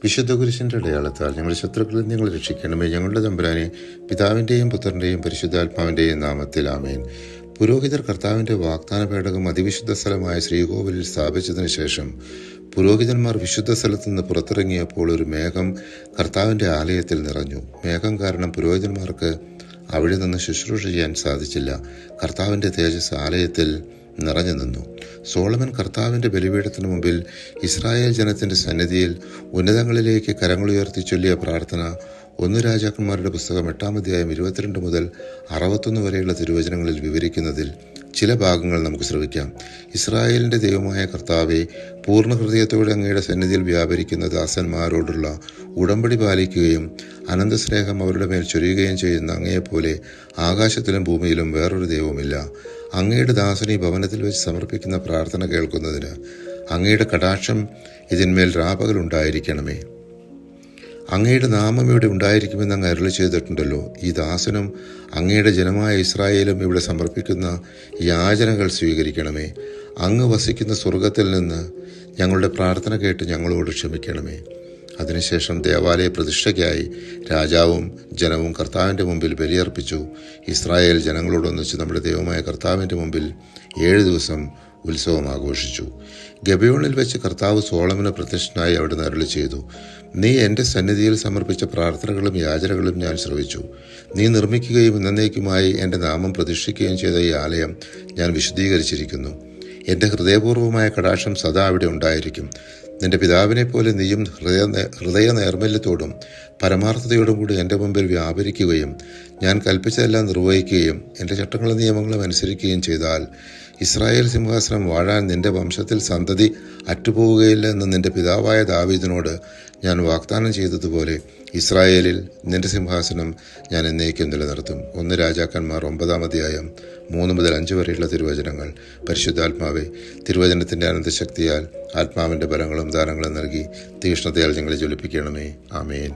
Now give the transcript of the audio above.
വിശുദ്ധ കുരിശിൻ്റെ അടയാളത്താൽ ഞങ്ങളുടെ ശത്രുക്കളിൽ ഞങ്ങൾ രക്ഷിക്കണമേ. ഞങ്ങളുടെ തമ്പുരാനെ, പിതാവിൻ്റെയും പുത്രൻ്റെയും പരിശുദ്ധാത്മാവിൻ്റെയും നാമത്തിൽ ആമേൻ. പുരോഹിതർ കർത്താവിൻ്റെ വാഗ്ദാന പേടകം അതിവിശുദ്ധ സ്ഥലമായ ശ്രീകോവിലിൽ സ്ഥാപിച്ചതിന് ശേഷം പുരോഹിതന്മാർ വിശുദ്ധ സ്ഥലത്തു നിന്ന് പുറത്തിറങ്ങിയപ്പോൾ ഒരു മേഘം കർത്താവിൻ്റെ ആലയത്തിൽ നിറഞ്ഞു. മേഘം കാരണം പുരോഹിതന്മാർക്ക് അവിടെ നിന്ന് ശുശ്രൂഷ ചെയ്യാൻ സാധിച്ചില്ല. കർത്താവിൻ്റെ തേജസ് ആലയത്തിൽ നിറഞ്ഞു നിന്നു. സോളമൻ കർത്താവിൻ്റെ ബലിപീഠത്തിന് മുമ്പിൽ ഇസ്രായേൽ ജനത്തിൻ്റെ സന്നിധിയിൽ ഉന്നതങ്ങളിലേക്ക് കരങ്ങളുയർത്തി ചൊല്ലിയ പ്രാർത്ഥന 1 രാജാക്കന്മാരുടെ പുസ്തകം 8-ാം അധ്യായം 22 മുതൽ 61 വരെയുള്ള തിരുവചനങ്ങളിൽ വിവരിക്കുന്നതിൽ ചില ഭാഗങ്ങൾ നമുക്ക് ശ്രവിക്കാം. ഇസ്രായേലിൻ്റെ ദൈവമായ കർത്താവെ, പൂർണ്ണ ഹൃദയത്തോടെ അങ്ങയുടെ സന്നിധിയിൽ വ്യാപരിക്കുന്ന ദാസന്മാരോടുള്ള ഉടമ്പടി പാലിക്കുകയും അനന്തസ്നേഹം അവരുടെ മേൽ ചൊരിയുകയും ചെയ്യുന്ന അങ്ങയെപ്പോലെ ആകാശത്തിലും ഭൂമിയിലും വേറൊരു ദൈവമില്ല. അങ്ങയുടെ ദാസൻ ഈ ഭവനത്തിൽ വെച്ച് സമർപ്പിക്കുന്ന പ്രാർത്ഥന കേൾക്കുന്നതിന് അങ്ങയുടെ കടാക്ഷം ഇതിന്മേൽ രാപകലുണ്ടായിരിക്കണമേ. അങ്ങയുടെ നാമം ഇവിടെ ഉണ്ടായിരിക്കുമെന്ന് അങ്ങ് അരുളി ചെയ്തിട്ടുണ്ടല്ലോ. ഈ ദാസനും അങ്ങയുടെ ജനമായ ഇസ്രായേലും ഇവിടെ സമർപ്പിക്കുന്ന യാചനകൾ സ്വീകരിക്കണമേ. അങ്ങ് വസിക്കുന്ന സ്വർഗത്തിൽ നിന്ന് ഞങ്ങളുടെ പ്രാർത്ഥന കേട്ട് ഞങ്ങളോട് ക്ഷമിക്കണമേ. അതിനുശേഷം ദേവാലയ പ്രതിഷ്ഠയ്ക്കായി രാജാവും ജനവും കർത്താവിൻ്റെ മുമ്പിൽ ബലിയർപ്പിച്ചു. ഇസ്രായേൽ ജനങ്ങളോടൊന്നിച്ച് നമ്മുടെ ദൈവമായ കർത്താവിൻ്റെ മുമ്പിൽ 7 ദിവസം ഉത്സവം ആഘോഷിച്ചു. ഗബയോണിൽ വെച്ച് കർത്താവ് സോളമന് പ്രത്യക്ഷനായി അവിടുന്ന് അരുളി ചെയ്തു, നീ എൻ്റെ സന്നിധിയിൽ സമർപ്പിച്ച പ്രാർത്ഥനകളും യാചനകളും ഞാൻ ശ്രവിച്ചു. നീ നിർമ്മിക്കുകയും എന്നേക്കുമായി എൻ്റെ നാമം പ്രതിഷ്ഠിക്കുകയും ചെയ്ത ഈ ആലയം ഞാൻ വിശുദ്ധീകരിച്ചിരിക്കുന്നു. എൻ്റെ ഹൃദയപൂർവമായ കടാക്ഷം സദാ അവിടെ ഉണ്ടായിരിക്കും. നിന്റെ പിതാവിനെ പോലെ നീയും ഹൃദയ നൈർമല്യത്തോടും പരമാർത്ഥതയോടും കൂടി എൻ്റെ മുമ്പിൽ വ്യാപരിക്കുകയും ഞാൻ കൽപ്പിച്ചതെല്ലാം നിർവഹിക്കുകയും എൻ്റെ ചട്ടങ്ങളും നിയമങ്ങളും അനുസരിക്കുകയും ചെയ്താൽ ഇസ്രായേൽ സിംഹാസനം വാഴാൻ നിന്റെ വംശത്തിൽ സന്തതി അറ്റുപോവുകയില്ല എന്ന് നിന്റെ പിതാവായ ദാവീദിനോട് ഞാൻ വാഗ്ദാനം ചെയ്തതുപോലെ ഇസ്രായേലിൽ നിന്റെ സിംഹാസനം ഞാൻ എന്നേക്കും നിലനിർത്തും. 1 രാജാക്കന്മാർ 9-ാം അധ്യായം 3 മുതൽ 5 വരെയുള്ള തിരുവചനങ്ങൾ. പരിശുദ്ധാത്മാവെ, തിരുവചനത്തിൻ്റെ അനന്തശക്തിയാൽ ആത്മാവിൻ്റെ ബലങ്ങളും ദാനങ്ങളും നൽകി തീക്ഷ്ണതയാൽ ഞങ്ങളെ ജ്വലിപ്പിക്കണമേ. ആമേൻ.